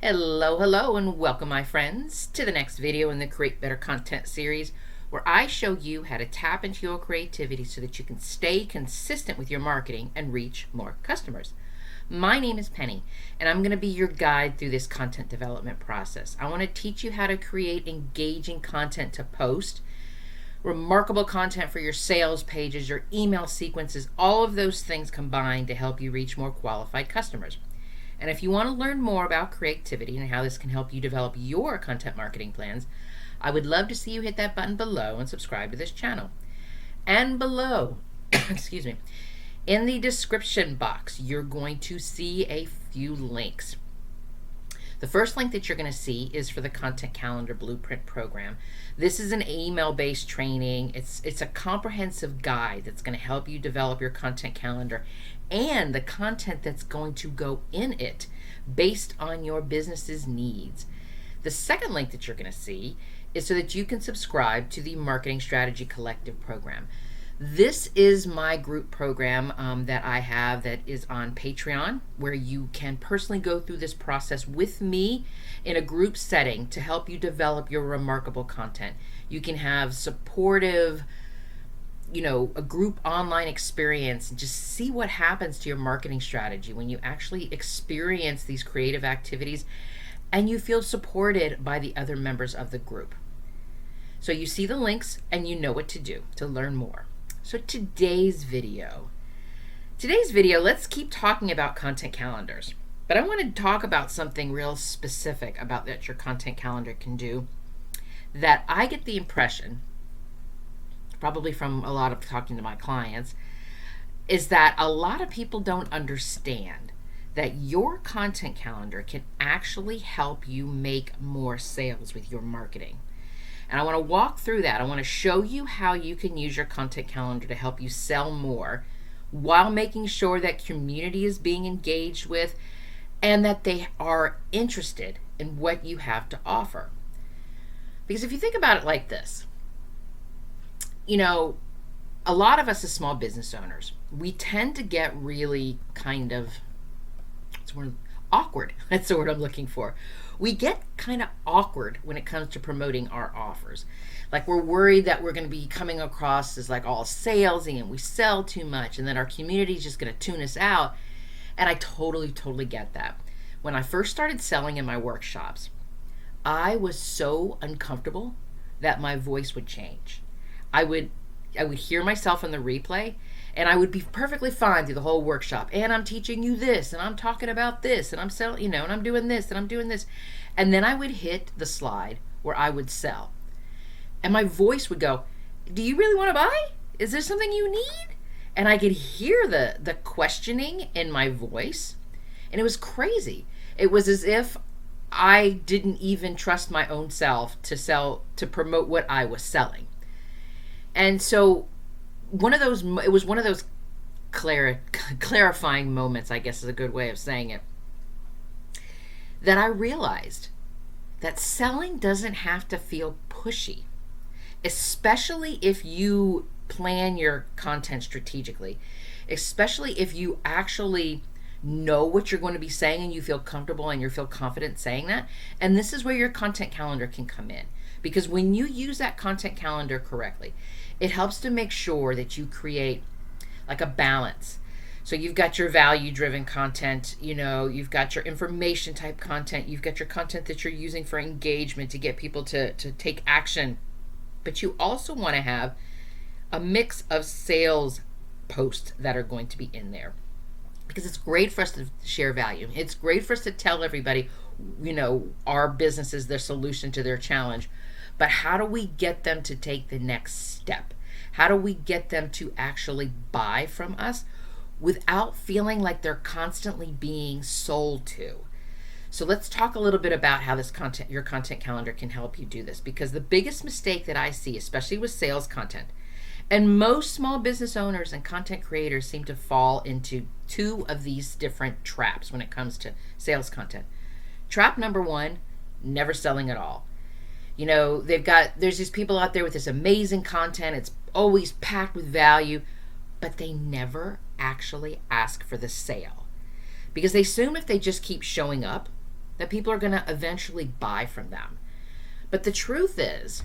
Hello, and welcome, my friends, to the next video in the Create Better Content series, where I show you how to tap into your creativity so that you can stay consistent with your marketing and reach more customers. My name is Penny, and I'm going to be your guide through this content development process. I want to teach you how to create engaging content to post, remarkable content for your sales pages, your email sequences, all of those things combined to help you reach more qualified customers. And if you want to learn more about creativity and how this can help you develop your content marketing plans, I would love to see you hit that button below and subscribe to this channel. And below, excuse me, in the description box, you're going to see a few links. The first link that you're going to see is for the Content Calendar Blueprint program. This is an email-based training. It's a comprehensive guide that's going to help you develop your content calendar and the content that's going to go in it based on your business's needs. The second link that you're going to see is so that you can subscribe to the Marketing Strategy Collective program. This is my group program that I have that is on Patreon, where you can personally go through this process with me in a group setting to help you develop your remarkable content. You can have supportive, a group online experience and just see what happens to your marketing strategy when you actually experience these creative activities and you feel supported by the other members of the group. So you see the links and you know what to do to learn more. So today's video, let's keep talking about content calendars, but I want to talk about something real specific about that your content calendar can do that I get the impression, probably from a lot of talking to my clients, is that a lot of people don't understand that your content calendar can actually help you make more sales with your marketing. And I want to walk through that. I want to show you how you can use your content calendar to help you sell more while making sure that community is being engaged with and that they are interested in what you have to offer. Because if you think about it like this, a lot of us as small business owners, we tend to get really kind of awkward. That's the word I'm looking for. We get kind of awkward when it comes to promoting our offers. Like, we're worried that we're going to be coming across as like all salesy and we sell too much and then our community is just going to tune us out. And I totally get that. When I first started selling in my workshops, I was so uncomfortable that my voice would change. I would hear myself in the replay, and I would be perfectly fine through the whole workshop. And I'm teaching you this, and I'm talking about this, and I'm selling, and I'm doing this, and I'm doing this. And then I would hit the slide where I would sell. And my voice would go, "Do you really want to buy? Is there something you need?" And I could hear the questioning in my voice. And it was crazy. It was as if I didn't even trust my own self to promote what I was selling. And so it was one of those clarifying moments, I guess is a good way of saying it, that I realized that selling doesn't have to feel pushy, especially if you plan your content strategically, especially if you actually know what you're going to be saying and you feel comfortable and you feel confident saying that. And this is where your content calendar can come in, because when you use that content calendar correctly, it helps to make sure that you create like a balance. So you've got your value-driven content, you've got your information type content, you've got your content that you're using for engagement to get people to take action. But you also want to have a mix of sales posts that are going to be in there, because it's great for us to share value. It's great for us to tell everybody, our business is their solution to their challenge. But how do we get them to take the next step? How do we get them to actually buy from us without feeling like they're constantly being sold to? So let's talk a little bit about how your content calendar can help you do this, because the biggest mistake that I see, especially with sales content, and most small business owners and content creators seem to fall into two of these different traps when it comes to sales content. Trap number one, never selling at all. There's these people out there with this amazing content. It's always packed with value, but they never actually ask for the sale, because they assume if they just keep showing up that people are going to eventually buy from them. But the truth is,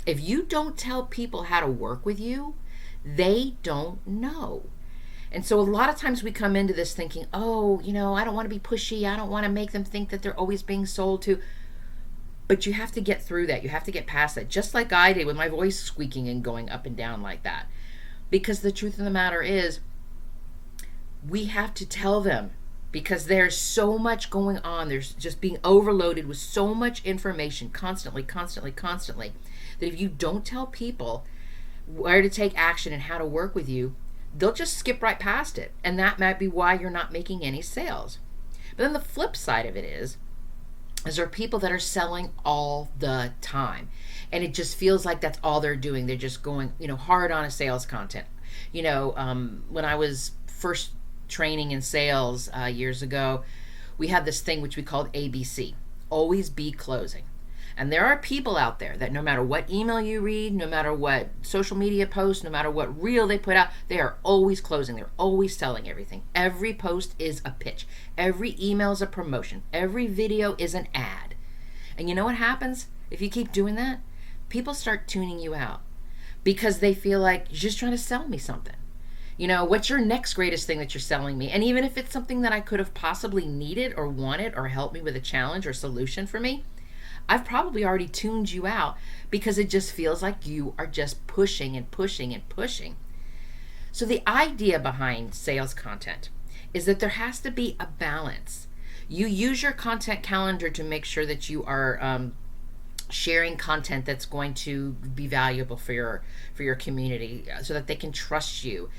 if you don't tell people how to work with you, they don't know. And so a lot of times we come into this thinking, oh, I don't want to be pushy. I don't want to make them think that they're always being sold to. But you have to get through that. You have to get past that, just like I did with my voice squeaking and going up and down like that. Because the truth of the matter is, we have to tell them, because there's so much going on. There's just being overloaded with so much information constantly, that if you don't tell people where to take action and how to work with you, they'll just skip right past it. And that might be why you're not making any sales. But then the flip side of it is there are people that are selling all the time. And it just feels like that's all they're doing. They're just going, hard on a sales content. When I was first training in sales years ago, we had this thing which we called ABC, always be closing. And there are people out there that no matter what email you read, no matter what social media post, no matter what reel they put out, they are always closing. They're always selling everything. Every post is a pitch. Every email is a promotion. Every video is an ad. And you know what happens if you keep doing that? People start tuning you out because they feel like you're just trying to sell me something. What's your next greatest thing that you're selling me? And even if it's something that I could have possibly needed or wanted or helped me with a challenge or solution for me, I've probably already tuned you out because it just feels like you are just pushing and pushing and pushing. So the idea behind sales content is that there has to be a balance. You use your content calendar to make sure that you are sharing content that's going to be valuable for your community so that they can trust you.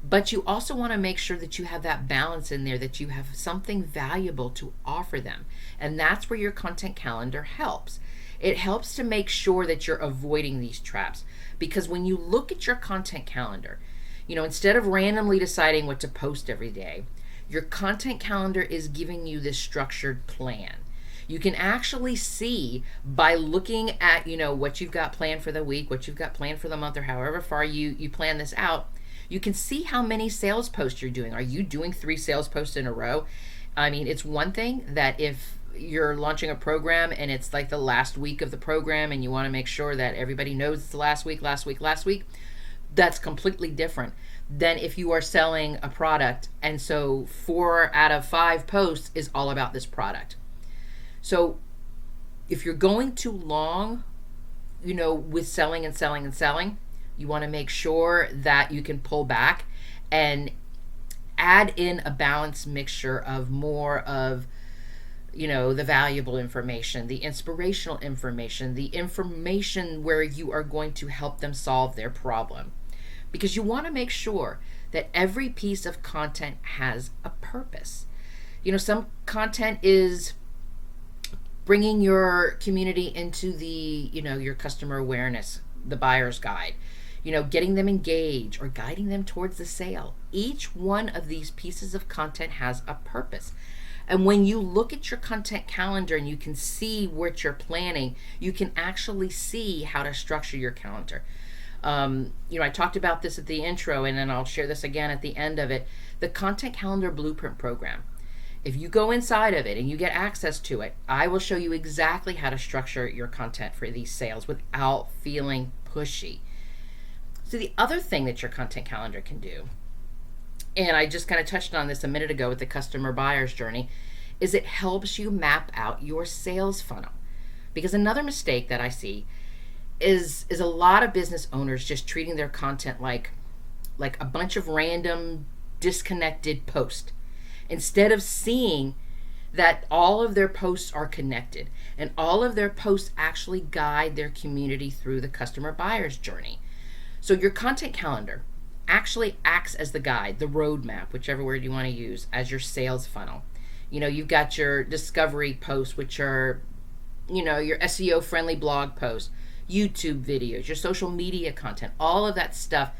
But you also want to make sure that you have that balance in there, that you have something valuable to offer them. And that's where your content calendar helps. It helps to make sure that you're avoiding these traps. Because when you look at your content calendar, instead of randomly deciding what to post every day, your content calendar is giving you this structured plan. You can actually see by looking at, what you've got planned for the week, what you've got planned for the month, or however far you plan this out. You can see how many sales posts you're doing. Are you doing 3 sales posts in a row? I mean, it's one thing that if you're launching a program and it's like the last week of the program and you want to make sure that everybody knows it's the last week, that's completely different than if you are selling a product and so 4 out of 5 posts is all about this product. So if you're going too long, with selling, you want to make sure that you can pull back and add in a balanced mixture of more of, the valuable information, the inspirational information, the information where you are going to help them solve their problem. Because you want to make sure that every piece of content has a purpose. Some content is bringing your community into the, your customer awareness, the buyer's guide, getting them engaged or guiding them towards the sale. Each one of these pieces of content has a purpose. And when you look at your content calendar and you can see what you're planning, you can actually see how to structure your calendar. I talked about this at the intro, and then I'll share this again at the end of it. The Content Calendar Blueprint Program. If you go inside of it and you get access to it, I will show you exactly how to structure your content for these sales without feeling pushy. So the other thing that your content calendar can do, and I just kind of touched on this a minute ago with the customer buyer's journey, is it helps you map out your sales funnel. Because another mistake that I see is a lot of business owners just treating their content like a bunch of random disconnected posts, instead of seeing that all of their posts are connected and all of their posts actually guide their community through the customer buyer's journey. So your content calendar actually acts as the guide, the roadmap, whichever word you want to use, as your sales funnel. You've got your discovery posts, which are, your SEO friendly blog posts, YouTube videos, your social media content, all of that stuff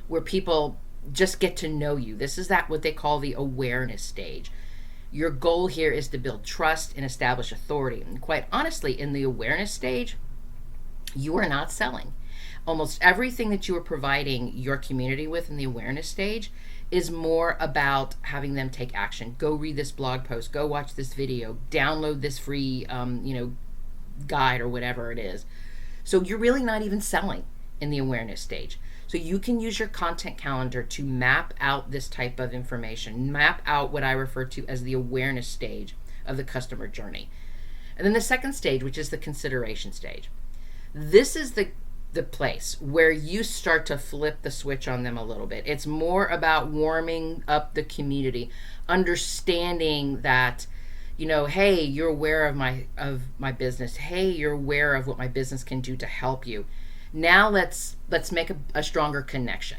where people just get to know you. This is what they call the awareness stage. Your goal here is to build trust and establish authority. And quite honestly, in the awareness stage, you are not selling. Almost everything that you are providing your community with in the awareness stage is more about having them take action. Go read this blog post, go watch this video, download this free, guide or whatever it is. So you're really not even selling in the awareness stage. So you can use your content calendar to map out this type of information, map out what I refer to as the awareness stage of the customer journey. And then the second stage, which is the consideration stage. This is the place where you start to flip the switch on them a little bit. It's more about warming up the community, understanding that, hey, you're aware of my business. Hey, you're aware of what my business can do to help you. Now let's make a stronger connection.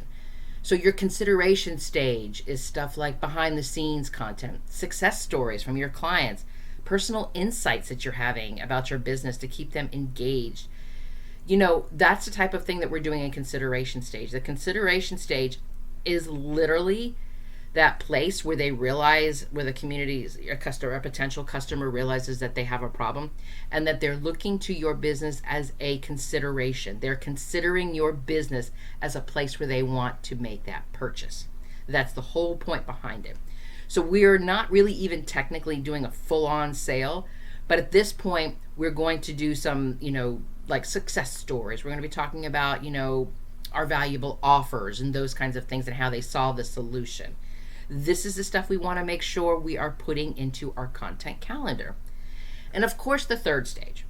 So your consideration stage is stuff like behind the scenes content, success stories from your clients, personal insights that you're having about your business to keep them engaged. That's the type of thing that we're doing in consideration stage. The consideration stage is literally that place where they realize, where the community, a potential customer realizes that they have a problem and that they're looking to your business as a consideration. They're considering your business as a place where they want to make that purchase. That's the whole point behind it. So we're not really even technically doing a full-on sale, but at this point, we're going to do some, like success stories. We're going to be talking about, our valuable offers and those kinds of things and how they solve the solution. This is the stuff we want to make sure we are putting into our content calendar. And of course, the third stage,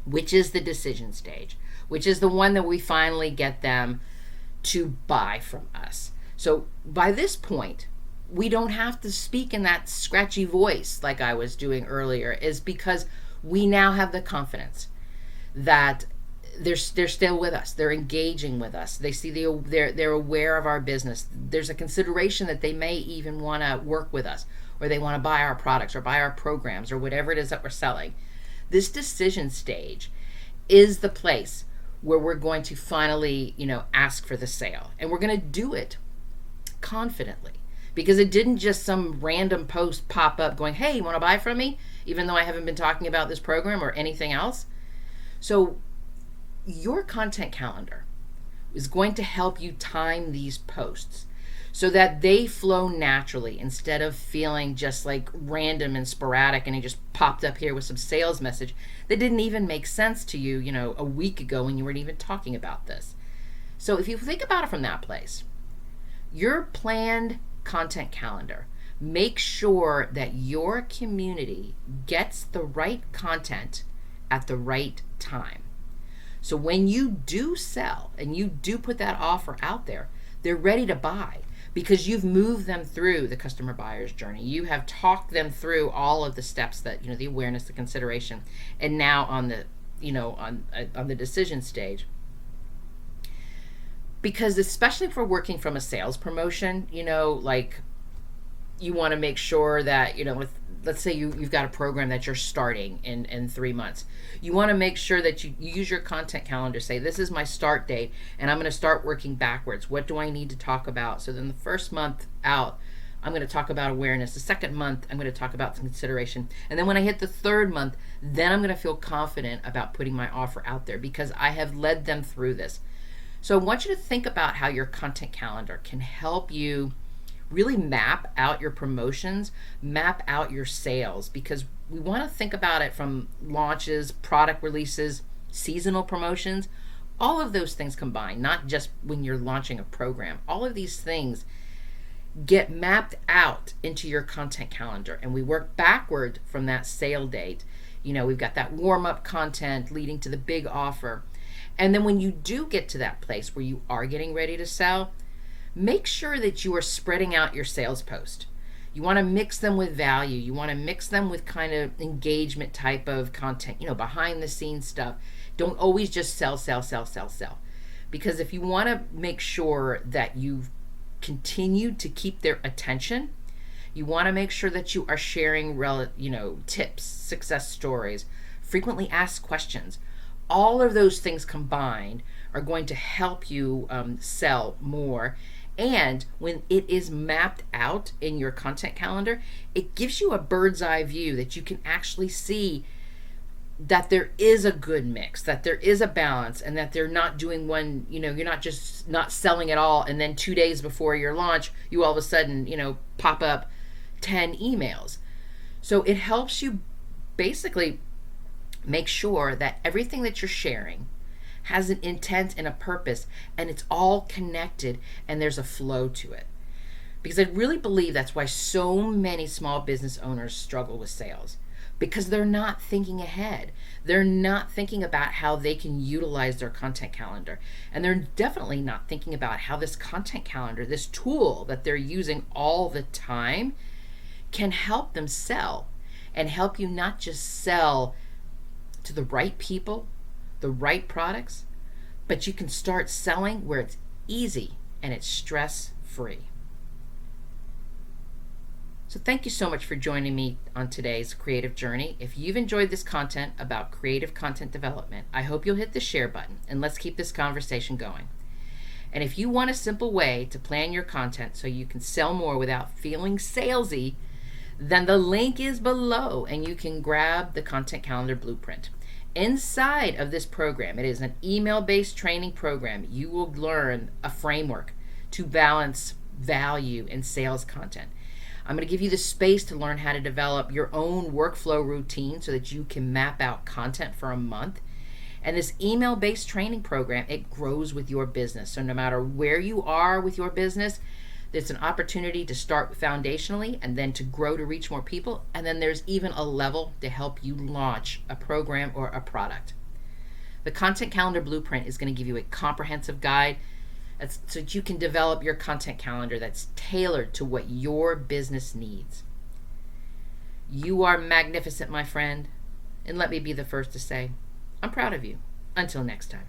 which is the decision stage, which is the one that we finally get them to buy from us. So by this point, we don't have to speak in that scratchy voice like I was doing earlier, is because we now have the confidence that they're still with us. They're engaging with us. They see they're aware of our business. There's a consideration that they may even want to work with us, or they want to buy our products or buy our programs or whatever it is that we're selling. This decision stage is the place where we're going to finally, ask for the sale. And we're going to do it confidently, because it didn't just some random post pop up going, hey, you want to buy from me? Even though I haven't been talking about this program or anything else. So your content calendar is going to help you time these posts so that they flow naturally instead of feeling just like random and sporadic and it just popped up here with some sales message that didn't even make sense to you, a week ago when you weren't even talking about this. So if you think about it from that place, your planned content calendar, make sure that your community gets the right content at the right time. So when you do sell and you do put that offer out there, they're ready to buy because you've moved them through the customer buyer's journey. You have talked them through all of the steps that, the awareness, the consideration, and now on the, on the decision stage. Because especially if we're working from a sales promotion, like you want to make sure that, let's say you've got a program that you're starting in 3 months. You want to make sure that you use your content calendar, say, this is my start date, and I'm going to start working backwards. What do I need to talk about? So then the first month out, I'm going to talk about awareness. The second month, I'm going to talk about consideration. And then when I hit the third month, then I'm going to feel confident about putting my offer out there because I have led them through this. So I want you to think about how your content calendar can help you really map out your promotions, map out your sales, because we want to think about it from launches, product releases, seasonal promotions, all of those things combined, not just when you're launching a program. All of these things get mapped out into your content calendar, and we work backward from that sale date. We've got that warm-up content leading to the big offer. And then when you do get to that place where you are getting ready to sell, make sure that you are spreading out your sales post. You want to mix them with value. You want to mix them with kind of engagement type of content, behind the scenes stuff. Don't always just sell. Because if you want to make sure that you've continued to keep their attention, you want to make sure that you are sharing, tips, success stories, frequently asked questions. All of those things combined are going to help you sell more. And when it is mapped out in your content calendar, it gives you a bird's eye view that you can actually see that there is a good mix, that there is a balance, and that they're not doing one, you're not just not selling at all, and then 2 days before your launch, you all of a sudden, pop up 10 emails. So it helps you basically make sure that everything that you're sharing has an intent and a purpose, and it's all connected, and there's a flow to it. Because I really believe that's why so many small business owners struggle with sales, because they're not thinking ahead. They're not thinking about how they can utilize their content calendar. And they're definitely not thinking about how this content calendar, this tool that they're using all the time, can help them sell, and help you not just sell to the right people, the right products, but you can start selling where it's easy and it's stress-free. So thank you so much for joining me on today's creative journey. If you've enjoyed this content about creative content development, I hope you'll hit the share button, and let's keep this conversation going. And if you want a simple way to plan your content so you can sell more without feeling salesy, then the link is below and you can grab the Content Calendar Blueprint. Inside of this program, it is an email-based training program. You will learn a framework to balance value and sales content. I'm going to give you the space to learn how to develop your own workflow routine so that you can map out content for a month. And this email-based training program, it grows with your business. So no matter where you are with your business, it's an opportunity to start foundationally and then to grow to reach more people. And then there's even a level to help you launch a program or a product. The Content Calendar Blueprint is going to give you a comprehensive guide so that you can develop your content calendar that's tailored to what your business needs. You are magnificent, my friend. And let me be the first to say, I'm proud of you. Until next time.